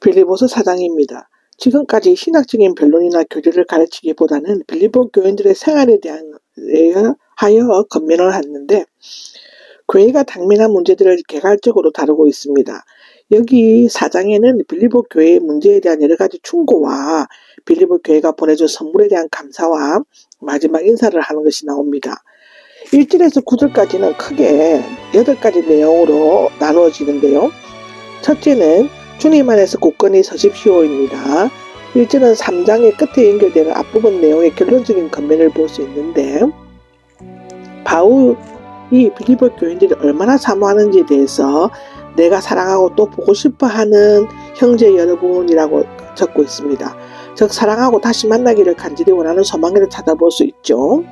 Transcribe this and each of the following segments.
빌립보서 4장입니다. 지금까지 신학적인 변론이나 교리를 가르치기보다는 빌립보 교인들의 생활에 대하여 건면을 했는데 교회가 당면한 문제들을 개괄적으로 다루고 있습니다. 여기 4장에는 빌립보 교회의 문제에 대한 여러 가지 충고와 빌립보 교회가 보내준 선물에 대한 감사와 마지막 인사를 하는 것이 나옵니다. 1절에서 9절까지는 크게 8가지 내용으로 나누어지는데요. 첫째는 주님 안에서 굳건히 서십시오입니다. 1절은 3장의 끝에 연결되는 앞부분 내용의 결론적인 건면을 볼 수 있는데 바울이 빌립보 교인들이 얼마나 사모하는지에 대해서 내가 사랑하고 또 보고 싶어하는 형제 여러분이라고 적고 있습니다. 즉 사랑하고 다시 만나기를 간절히 원하는 소망을 찾아볼 수 있죠.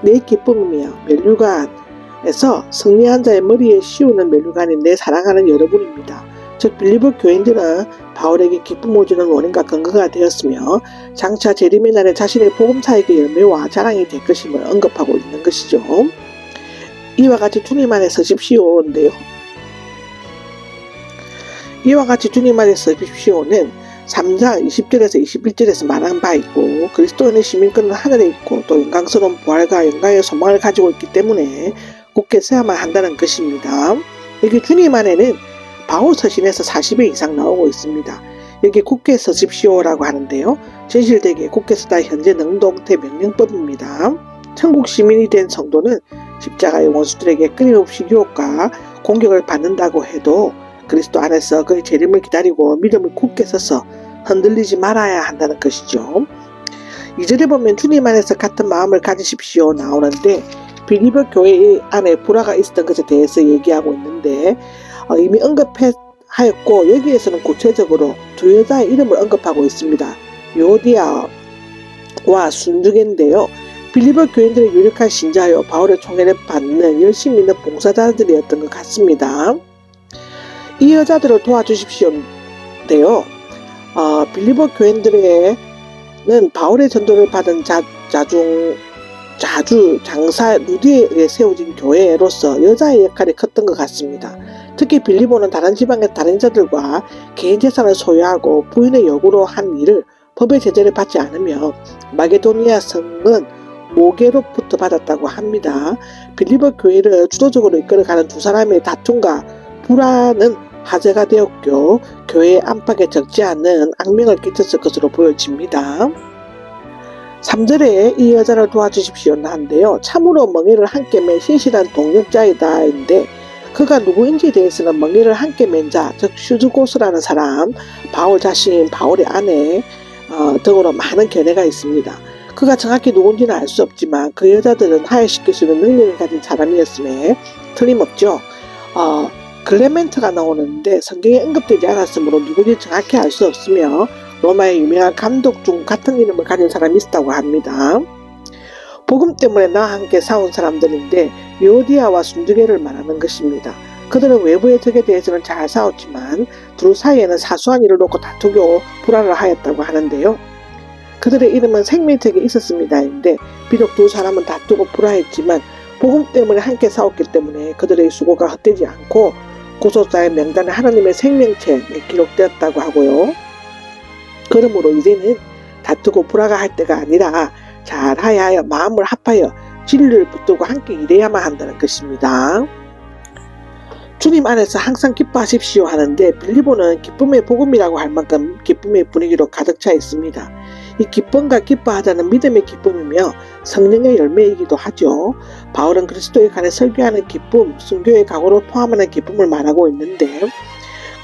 내 기쁨이며 멜류관에서 승리한 자의 머리에 씌우는 멜류관인 내 사랑하는 여러분입니다. 즉 빌립보 교인들은 바울에게 기쁨을 주는 원인과 근거가 되었으며 장차 재림의 날에 자신의 복음사역의 열매와 자랑이 될 것임을 언급하고 있는 것이죠. 이와 같이 주님 안에 서십시오인데요. 이와 같이 주님 안에 서십시오는 3장 20절에서 21절에서 말한 바 있고 그리스도인의 시민권은 하늘에 있고 또 영광스러운 부활과 영광의 소망을 가지고 있기 때문에 굳게 서야만 한다는 것입니다. 여기 주님 안에는 바울 서신에서 40회 이상 나오고 있습니다. 여기 굳게 서십시오라고 하는데요. 진실되게 굳게 서다 현재 능동태 명령법입니다. 천국 시민이 된 성도는 십자가의 원수들에게 끊임없이 유혹과 공격을 받는다고 해도 그리스도 안에서 그의 재림을 기다리고 믿음을 굳게 서서 흔들리지 말아야 한다는 것이죠. 2절에 보면 주님 안에서 같은 마음을 가지십시오 나오는데 빌립보 교회 안에 불화가 있었던 것에 대해서 얘기하고 있는데 이미 언급하였고 여기에서는 구체적으로 두 여자의 이름을 언급하고 있습니다. 요디아와 순두개인데요. 빌립보 교인들의 유력한 신자여 바울의 총애를 받는 열심히 있는 봉사자들이었던 것 같습니다. 이 여자들을 도와주십시오인데요. 빌립보 교인들에는 바울의 전도를 받은 장사 루디에 세워진 교회로서 여자의 역할이 컸던 것 같습니다. 특히 빌립보는 다른 지방의 다른 자들과 개인 재산을 소유하고 부인의 요구로 한 일을 법의 제재를 받지 않으며 마게도니아 성은 모계로부터 받았다고 합니다. 빌립보 교회를 주도적으로 이끌어가는 두 사람의 다툼과 불화는 화제가 되었고 교회의 안팎에 적지 않은 악명을 끼쳤을 것으로 보여집니다. 3절에 이 여자를 도와주십시오 하는데요. 참으로 멍에를 함께 맨 신실한 동역자이다인데 그가 누구인지에 대해서는 멍에를 함께 맨 자, 즉 슈즈고스라는 사람, 바울 자신, 바울의 아내 등으로 많은 견해가 있습니다. 그가 정확히 누군지는 알 수 없지만 그 여자들은 하야시킬 수 있는 능력을 가진 사람이었음에 틀림없죠. 클레멘트가 나오는데 성경에 언급되지 않았으므로 누구인지 정확히 알 수 없으며 로마의 유명한 감독 중 같은 이름을 가진 사람이 있었다고 합니다. 복음 때문에 나와 함께 싸운 사람들인데 요디아와 순두개를 말하는 것입니다. 그들은 외부의 적에 대해서는 잘 싸웠지만 둘 사이에는 사소한 일을 놓고 다투고 불화를 하였다고 하는데요. 그들의 이름은 생명책에 있었습니다인데 비록 두 사람은 다투고 불화했지만 복음 때문에 함께 싸웠기 때문에 그들의 수고가 헛되지 않고 구속자의 명단에 하나님의 생명책에 기록되었다고 하고요. 그러므로 이제는 다투고 불화가 할 때가 아니라 잘하여 마음을 합하여 진리를 붙들고 함께 일해야만 한다는 것입니다. 주님 안에서 항상 기뻐하십시오 하는데 빌립보는 기쁨의 복음이라고 할 만큼 기쁨의 분위기로 가득 차 있습니다. 이 기쁨과 기뻐하자는 믿음의 기쁨이며 성령의 열매이기도 하죠. 바울은 그리스도에 관해 설교하는 기쁨, 순교의 각오를 포함하는 기쁨을 말하고 있는데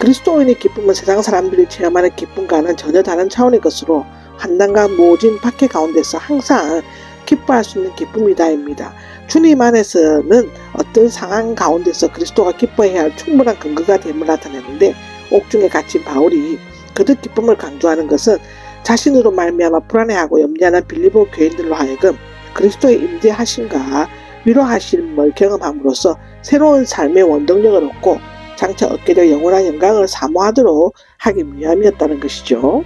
그리스도인의 기쁨은 세상 사람들이 체험하는 기쁨과는 전혀 다른 차원의 것으로 환난과 모진 박해 가운데서 항상 기뻐할 수 있는 기쁨이다입니다. 주님 안에서는 어떤 상황 가운데서 그리스도가 기뻐해야 할 충분한 근거가 됨을 나타내는데 옥중에 갇힌 바울이 그들 기쁨을 강조하는 것은 자신으로 말미암아 불안해하고 염려하는 빌립보 교인들로 하여금 그리스도의 임재하심과 위로하심을 경험함으로써 새로운 삶의 원동력을 얻고 장차 얻게 될 영원한 영광을 사모하도록 하기 위함이었다는 것이죠.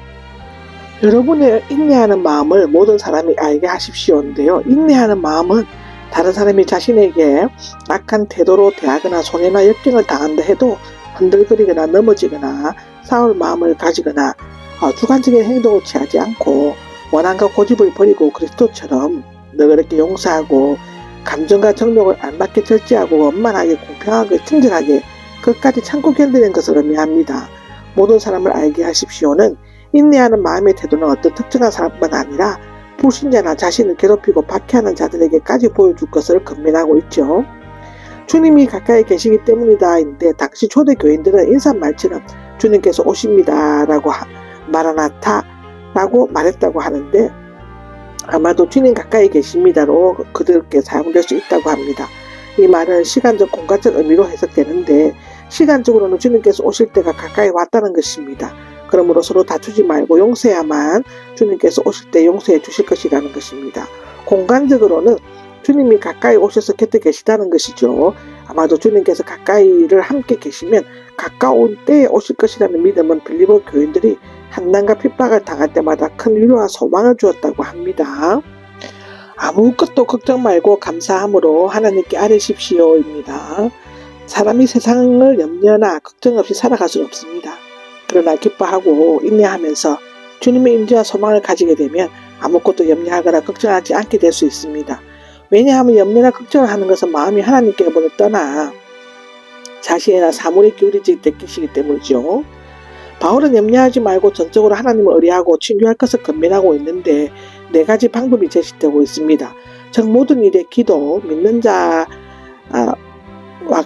여러분의 인내하는 마음을 모든 사람이 알게 하십시오인데요. 인내하는 마음은 다른 사람이 자신에게 악한 태도로 대하거나 손해나 역경을 당한다 해도 흔들거리거나 넘어지거나 싸울 마음을 가지거나 주관적인 행동을 취하지 않고 원한과 고집을 버리고 그리스도처럼 너그럽게 용서하고 감정과 정욕을 알맞게 절제하고 원만하게 공평하게 친절하게 끝까지 참고 견디는 것을 의미합니다. 모든 사람을 알게 하십시오는 인내하는 마음의 태도는 어떤 특정한 사람뿐만 아니라 불신자나 자신을 괴롭히고 박해하는 자들에게까지 보여줄 것을 권면하고 있죠. 주님이 가까이 계시기 때문이다인데 당시 초대 교인들은 인사말처럼 주님께서 오십니다 라고 마라나타 라고 말했다고 하는데 아마도 주님 가까이 계십니다로 그들께 사용될 수 있다고 합니다. 이 말은 시간적 공간적 의미로 해석되는데 시간적으로는 주님께서 오실 때가 가까이 왔다는 것입니다. 그러므로 서로 다투지 말고 용서해야만 주님께서 오실 때 용서해 주실 것이라는 것입니다. 공간적으로는 주님이 가까이 오셔서 곁에 계시다는 것이죠. 아마도 주님께서 가까이를 함께 계시면 가까운 때에 오실 것이라는 믿음은 빌립보 교인들이 한난과 핍박을 당할 때마다 큰 위로와 소망을 주었다고 합니다. 아무것도 걱정 말고 감사함으로 하나님께 아뢰십시오입니다. 사람이 세상을 염려나 걱정 없이 살아갈 수 없습니다. 그러나 기뻐하고 인내하면서 주님의 임재와 소망을 가지게 되면 아무것도 염려하거나 걱정하지 않게 될 수 있습니다. 왜냐하면 염려나 걱정을 하는 것은 마음이 하나님께로부터 떠나 자신이나 사물에 기울이지 되시기 때문이죠. 바울은 염려하지 말고 전적으로 하나님을 의뢰하고 친교할 것을 권면하고 있는데 4가지 방법이 제시되고 있습니다. 즉 모든 일에 기도, 믿는 자와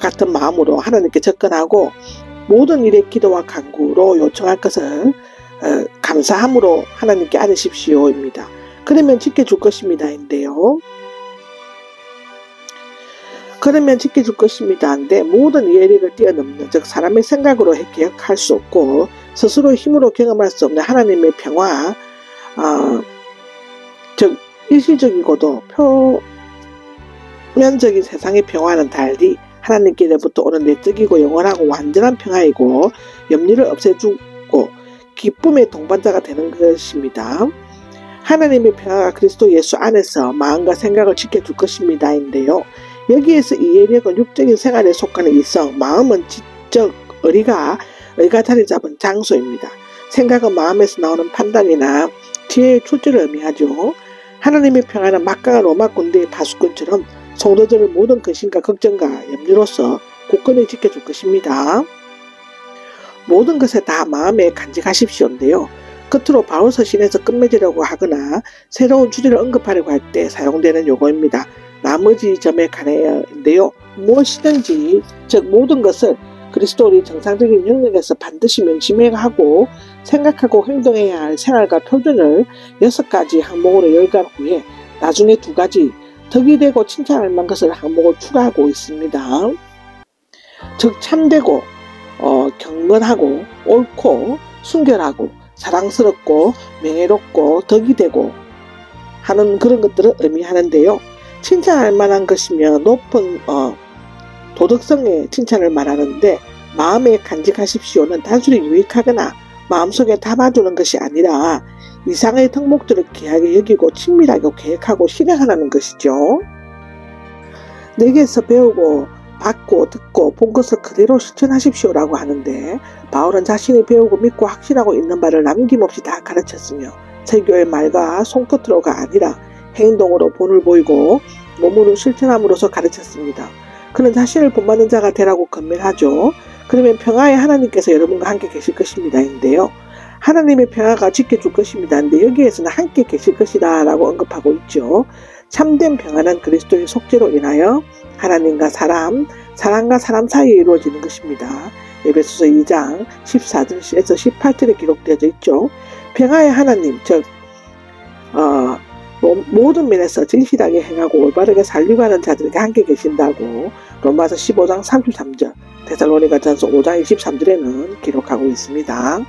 같은 마음으로 하나님께 접근하고 모든 일에 기도와 간구로 요청할 것을 감사함으로 하나님께 아뢰십시오입니다. 그러면 지켜줄 것입니다인데요. 그러면 지켜줄 것입니다인데 모든 이해력을 뛰어넘는 즉 사람의 생각으로 기억할 수 없고 스스로 힘으로 경험할 수 없는 하나님의 평화 즉 일시적이고도 표면적인 세상의 평화는 달리 하나님께로부터 오는 내적이고 영원하고 완전한 평화이고 염려를 없애주고 기쁨의 동반자가 되는 것입니다. 하나님의 평화가 그리스도 예수 안에서 마음과 생각을 지켜줄 것입니다인데요. 여기에서 이해력은 육적인 생활에 속하는 이성, 마음은 지적, 의가 자리 잡은 장소입니다. 생각은 마음에서 나오는 판단이나 지혜의 출제를 의미하죠. 하나님의 평화는 막강한 로마 군대의 파수꾼처럼 성도들을 모든 근심과 걱정과 염려로서 굳건히 지켜줄 것입니다. 모든 것에 다 마음에 간직하십시오인데요. 끝으로 바울 서신에서 끝맺으려고 하거나 새로운 주제를 언급하려고 할 때 사용되는 용어입니다. 나머지 점에 관하여인데요. 무엇이든지 즉 모든 것을 그리스도의 정상적인 영역에서 반드시 명심하고 생각하고 행동해야 할 생활과 표준을 6가지 항목으로 열간 후에 나중에 2가지 덕이 되고 칭찬할 만한 것을 항목을 추가하고 있습니다. 즉 참되고 경건하고 옳고 순결하고 사랑스럽고 명예롭고 덕이 되고 하는 그런 것들을 의미하는데요. 칭찬할 만한 것이면 높은 도덕성의 칭찬을 말하는데 마음에 간직하십시오는 단순히 유익하거나 마음속에 담아두는 것이 아니라 이상의 덕목들을 귀하게 여기고 친밀하게 계획하고 실행하라는 것이죠. 내게서 배우고 받고 듣고 본 것을 그대로 실천하십시오라고 하는데 바울은 자신이 배우고 믿고 확신하고 있는 바를 남김없이 다 가르쳤으며 설교의 말과 손끝으로가 아니라 행동으로 본을 보이고 몸으로 실천함으로써 가르쳤습니다. 그는 자신을 본받는 자가 되라고 권면하죠. 그러면 평화의 하나님께서 여러분과 함께 계실 것입니다인데요. 하나님의 평화가 지켜줄 것입니다인데 여기에서는 함께 계실 것이다 라고 언급하고 있죠. 참된 평화는 그리스도의 속죄로 인하여 하나님과 사람과 사람 사이에 이루어지는 것입니다. 에베소서 2장 14절에서 18절에 기록되어져 있죠. 평화의 하나님 즉 모든 면에서 진실하게 행하고 올바르게 살려고 하는 자들에게 함께 계신다고 로마서 15장 33절, 데살로니가전서 5장 23절에는 기록하고 있습니다.